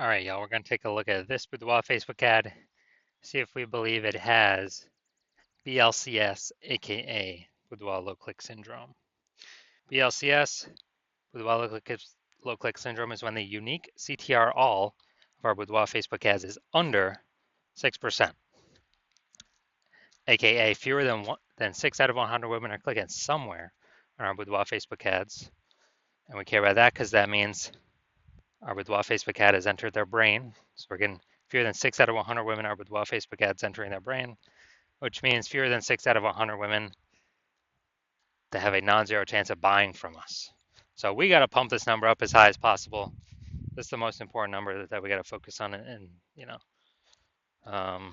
All right, y'all, we're going to take a look at this Boudoir Facebook ad, see if we believe it has BLCS, aka Boudoir low click syndrome. BLCS, Boudoir low click syndrome, is when the unique CTR all of our Boudoir Facebook ads is under 6%, aka fewer than 6 out of 100 women are clicking somewhere on our Boudoir Facebook ads. And we care about that because that means our Boudoir Facebook ad has entered their brain. So we're getting fewer than 6 out of 100 women are Boudoir Facebook ads entering their brain, which means fewer than 6 out of 100 women that have a non-zero chance of buying from us. So we got to pump this number up as high as possible. This is the most important number that we got to focus on, and um,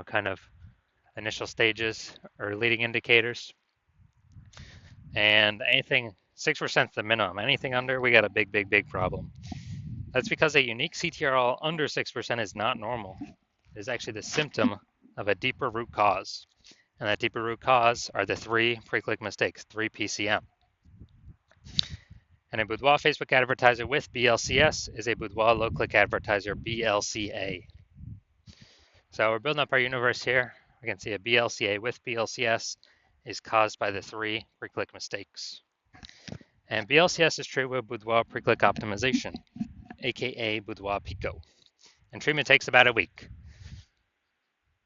kind of initial stages or leading indicators. And anything 6% is the minimum. Anything under, we got a big, big, big problem. That's because a unique CTRL under 6% is not normal. It is actually the symptom of a deeper root cause. And that deeper root cause are the 3 pre-click mistakes, 3 PCM. And a Boudoir Facebook advertiser with BLCS is a Boudoir low-click advertiser, BLCA. So we're building up our universe here. We can see a BLCA with BLCS is caused by the 3 pre-click mistakes. And BLCS is treated with Boudoir pre-click optimization, aka Boudoir Pico. And treatment takes about a week.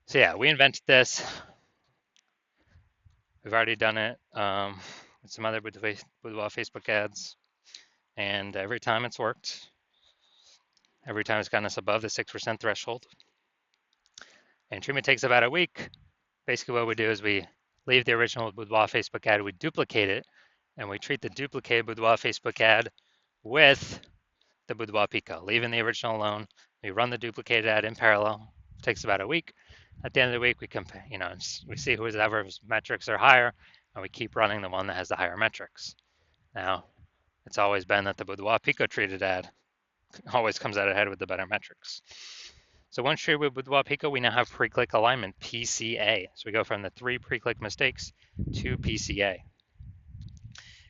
So yeah, we invented this. We've already done it with some other Boudoir Facebook ads. And every time it's worked. Every time it's gotten us above the 6% threshold. And treatment takes about a week. Basically what we do is we leave the original Boudoir Facebook ad, we duplicate it, and we treat the duplicated Boudoir Facebook ad with the Boudoir Pico, leaving the original alone. We run the duplicated ad in parallel. It takes about a week. At the end of the week, we compare, we see whoever's metrics are higher, and we keep running the one that has the higher metrics. Now, it's always been that the Boudoir Pico treated ad always comes out ahead with the better metrics. So once treated with Boudoir Pico, we now have pre-click alignment, PCA. So we go from the 3 pre-click mistakes to PCA.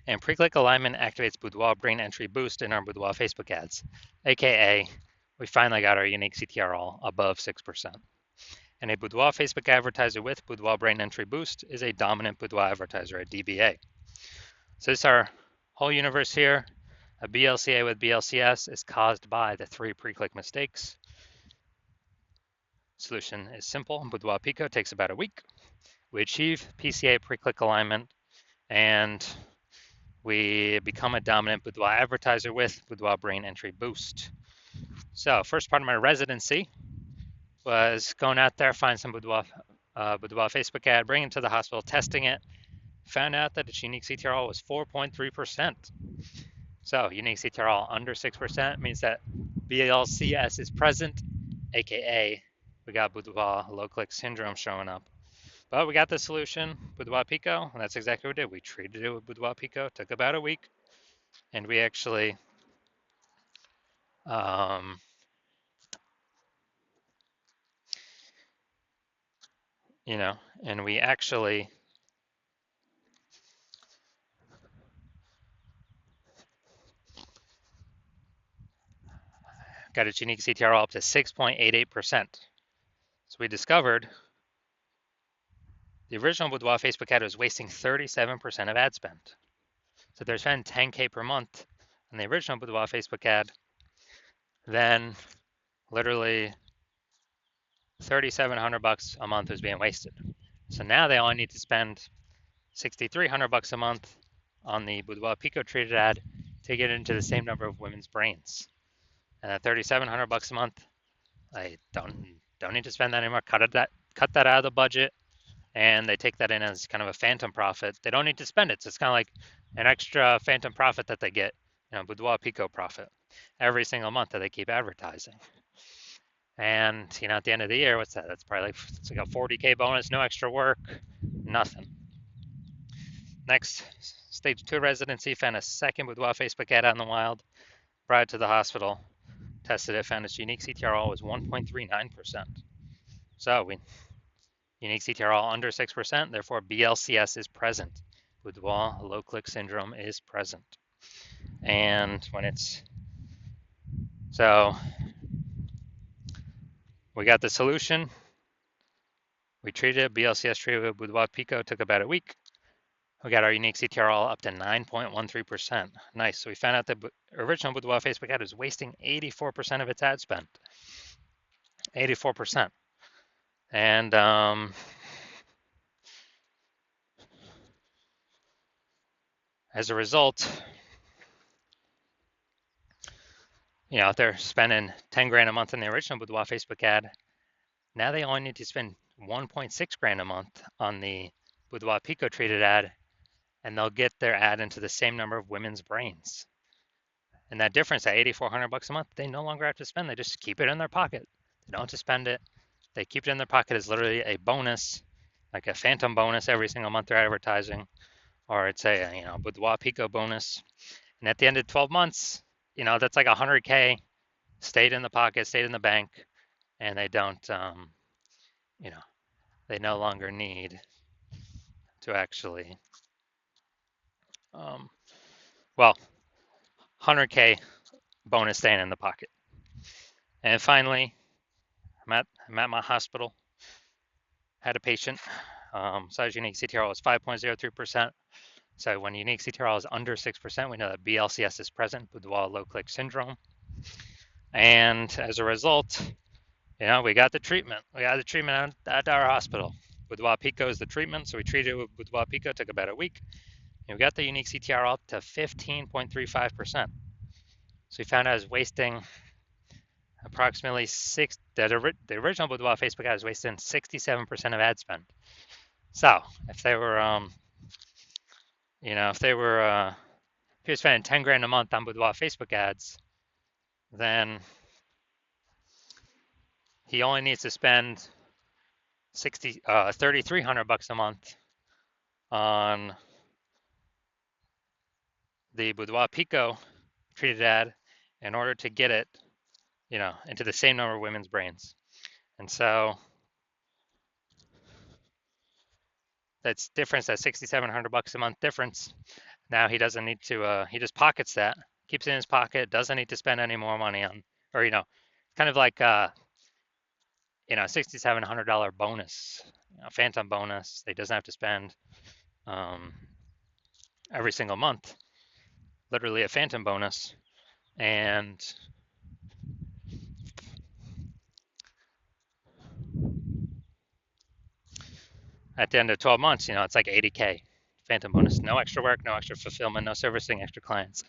And pre-click alignment activates Boudoir brain entry boost in our Boudoir Facebook ads, aka we finally got our unique CTR all above 6%. And a Boudoir Facebook advertiser with Boudoir brain entry boost is a dominant Boudoir advertiser, a DBA. So this is our whole universe here. A BLCA with BLCS is caused by the 3 pre-click mistakes. Solution is simple. Boudoir Pico takes about a week. We achieve PCA pre-click alignment, and we become a dominant Boudoir advertiser with Boudoir brain entry boost. So first part of my residency was going out there, find some Boudoir Facebook ad, bring it to the hospital, testing it, found out that its unique CTRL was 4.3%. So unique CTRL under 6% means that BLCS is present, aka we got Boudoir low click syndrome showing up. But we got the solution, Boudoir Pico, and that's exactly what we did. We treated it with Boudoir Pico, took about a week, and we actually and we actually got its unique CTRL up to 6.88%. So we discovered the original Boudoir Facebook ad was wasting 37% of ad spend. So they're spending 10K per month on the original Boudoir Facebook ad, then literally $3,700 a month was being wasted. So now they only need to spend $6,300 a month on the Boudoir Pico treated ad to get into the same number of women's brains. And at $3,700 a month, I don't need to spend that anymore. Cut that out of the budget, and they take that in as kind of a phantom profit. They don't need to spend it, so it's kind of like an extra phantom profit that they get, Boudoir Pico profit every single month that they keep advertising. And at the end of the year, what's that? That's probably it's like a 40K bonus, no extra work, nothing. Next, stage 2 residency, found a second Boudoir Facebook ad out in the wild, brought it to the hospital, tested it, found its unique CTRL was 1.39%. So unique CTRL under 6%, therefore BLCS is present. Boudoir low click syndrome is present. And when it's, so We got the solution. We treated it. BLCS treated with Boudoir Pico. Took about a week. We got our unique CTRL up to 9.13%. Nice. So we found out that the original Boudoir Facebook ad was wasting 84% of its ad spend. 84%. And as a result, they're spending 10 grand a month in the original Boudoir Facebook ad. Now they only need to spend 1.6 grand a month on the Boudoir Pico treated ad, and they'll get their ad into the same number of women's brains. And that difference, at $8,400 a month, they no longer have to spend. They just keep it in their pocket. They don't have to spend it. They keep it in their pocket as literally a bonus, like a phantom bonus every single month they're advertising, or it's a Boudoir Pico bonus. And at the end of 12 months, that's like 100K stayed in the pocket, stayed in the bank, and they don't, they no longer need to actually, well, 100K bonus staying in the pocket. And finally, I'm at my hospital, had a patient, size unique CTRL is 5.03%. So when unique CTRL is under 6%, we know that BLCS is present, Boudoir low click syndrome. And as a result, we got the treatment. We got the treatment at our hospital. Boudoir Pico is the treatment, so we treated it with Boudoir Pico, took about a week. And we got the unique CTRL up to 15.35%. So we found out it was wasting approximately the original Boudoir Facebook ad was wasting 67% of ad spend. So if they were, if you're spending 10 grand a month on Boudoir Facebook ads, then he only needs to spend $3,300 a month on the Boudoir Pico treated ad in order to get it, into the same number of women's brains. And so that's difference, that $6,700 a month difference. Now he doesn't need to, he just pockets that, keeps it in his pocket, doesn't need to spend any more money on, or, kind of like, $6,700 bonus, phantom bonus. He doesn't have to spend every single month, literally a phantom bonus. And at the end of 12 months, it's like 80K phantom bonus. No extra work, no extra fulfillment, no servicing extra clients.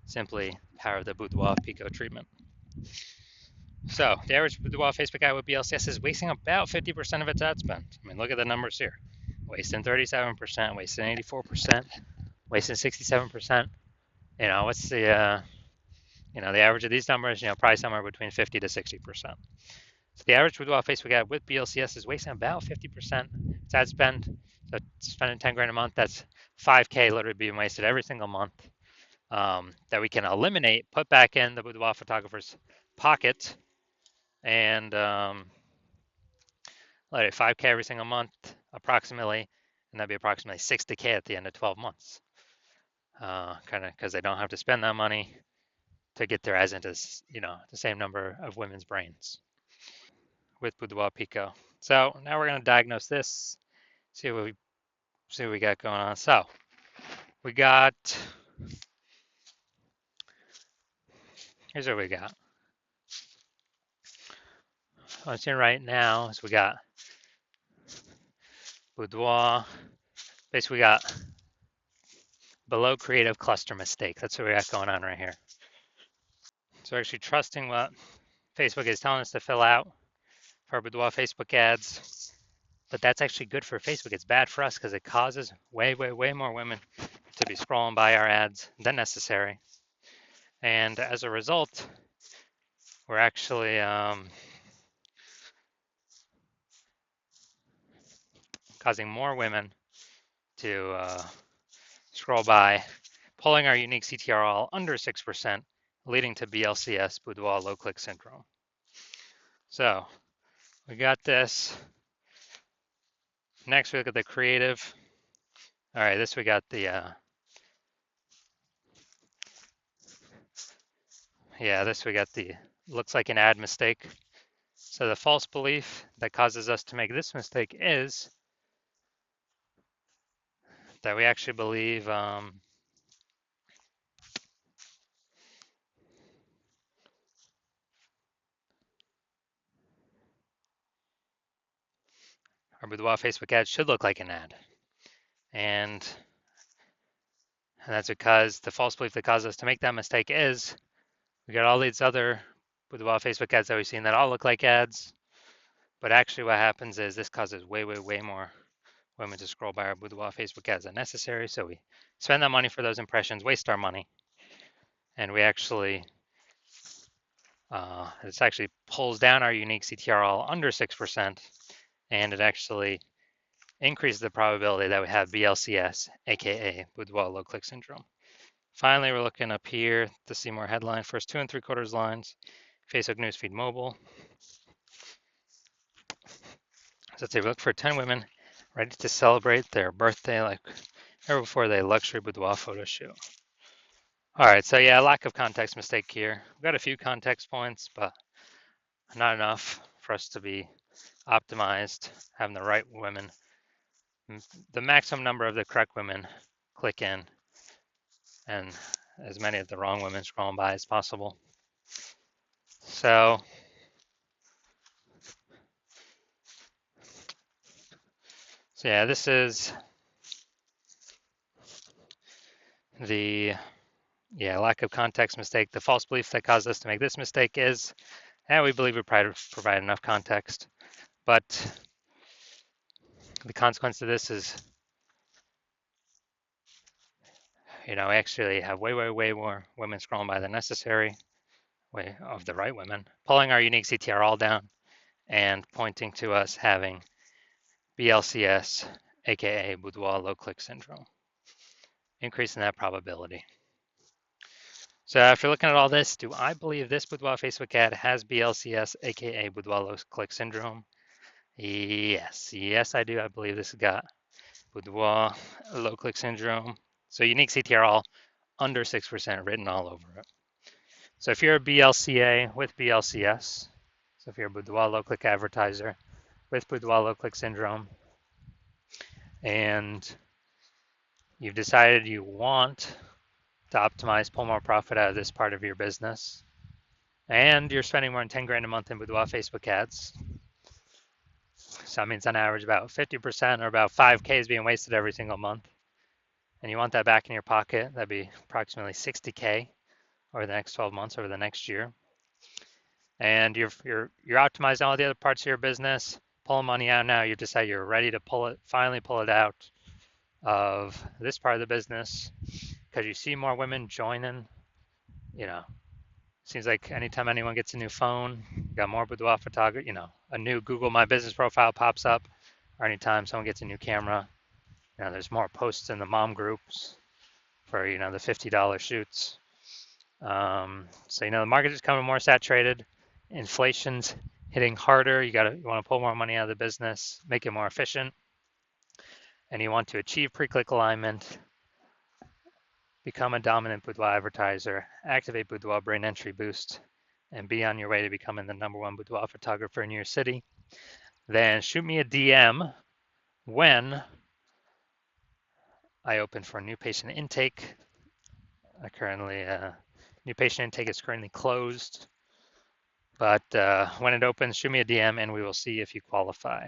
Simply power of the Boudoir Pico treatment. So the average Boudoir Facebook ad with BLCS is wasting about 50% of its ad spend. I mean, look at the numbers here. Wasting 37%, wasting 84%, wasting 67%. What's the, the average of these numbers, probably somewhere between 50 to 60%. So the average Boudoir Facebook ad with BLCS is wasting about 50% its ad spend. So spending 10 grand a month, that's 5K literally being wasted every single month, that we can eliminate, put back in the Boudoir photographer's pocket, and let it 5K every single month approximately, and that'd be approximately 60K at the end of 12 months. Kind of because they don't have to spend that money to get their ads into, the same number of women's brains with Boudoir Pico. So now we're going to diagnose this, see what we got going on. So we got, here's what we got. What I'm seeing right now is we got Boudoir. Basically, we got below creative cluster mistake. That's what we got going on right here. So we're actually trusting what Facebook is telling us to fill out for Boudoir Facebook ads. But that's actually good for Facebook. It's bad for us because it causes way, way, way more women to be scrolling by our ads than necessary. And as a result, we're actually causing more women to scroll by, pulling our unique CTRL under 6%, leading to BLCS, Boudoir low click syndrome. So we got this. Next, we look at the creative. All right, this we got the, this we got the, looks like an ad mistake. So the false belief that causes us to make this mistake is that we actually believe our Boudoir Facebook ad should look like an ad. And that's because the false belief that causes us to make that mistake is we got all these other Boudoir Facebook ads that we've seen that all look like ads. But actually what happens is this causes way, way, way more women to scroll by our Boudoir Facebook ads than necessary. So we spend that money for those impressions, waste our money, and we actually, this actually pulls down our unique CTR all under 6%, and it actually increases the probability that we have BLCS, aka Boudoir low click syndrome. Finally, we're looking up here to see more headline. First 2 3/4 lines, Facebook newsfeed mobile. So let's say we look for 10 women ready to celebrate their birthday like or before they luxury boudoir photo shoot. All right, so yeah, lack of context mistake here. We've got a few context points, but not enough for us to be optimized, having the right women, the maximum number of the correct women click in, and as many of the wrong women scrolling by as possible. So yeah, this is the lack of context mistake. The false belief that caused us to make this mistake is, we believe we provide enough context, but the consequence of this is, we actually have way, way, way more women scrolling by than necessary, way of the right women, pulling our unique CTR all down and pointing to us having BLCS, aka Boudoir low click syndrome, increasing that probability. So after looking at all this, do I believe this Boudoir Facebook ad has BLCS, aka Boudoir low click syndrome? Yes, I do. I believe this has got Boudoir low click syndrome. So unique CTR all under 6% written all over it. So if you're a BLCA with BLCS, so if you're a Boudoir low click advertiser with Boudoir low click syndrome, and you've decided you want to optimize, pull more profit out of this part of your business, and you're spending more than 10 grand a month in Boudoir Facebook ads, so that means on average about 50% or about 5K is being wasted every single month, and you want that back in your pocket, that'd be approximately 60K over the next 12 months, over the next year. And you're optimizing all the other parts of your business, pulling money out now. You decide you're ready to finally pull it out of this part of the business because you see more women joining. Seems like anytime anyone gets a new phone, you got more boudoir photography. A new Google My Business profile pops up, or anytime someone gets a new camera, there's more posts in the mom groups for the $50 shoots. So the market is becoming more saturated. Inflation's hitting harder. You want to pull more money out of the business, make it more efficient, and you want to achieve pre-click alignment, become a dominant boudoir advertiser, activate Boudoir brain entry boost, and be on your way to becoming the #1 boudoir photographer in your city, then shoot me a DM when I open for new patient intake. New patient intake is currently closed, but when it opens, shoot me a DM and we will see if you qualify.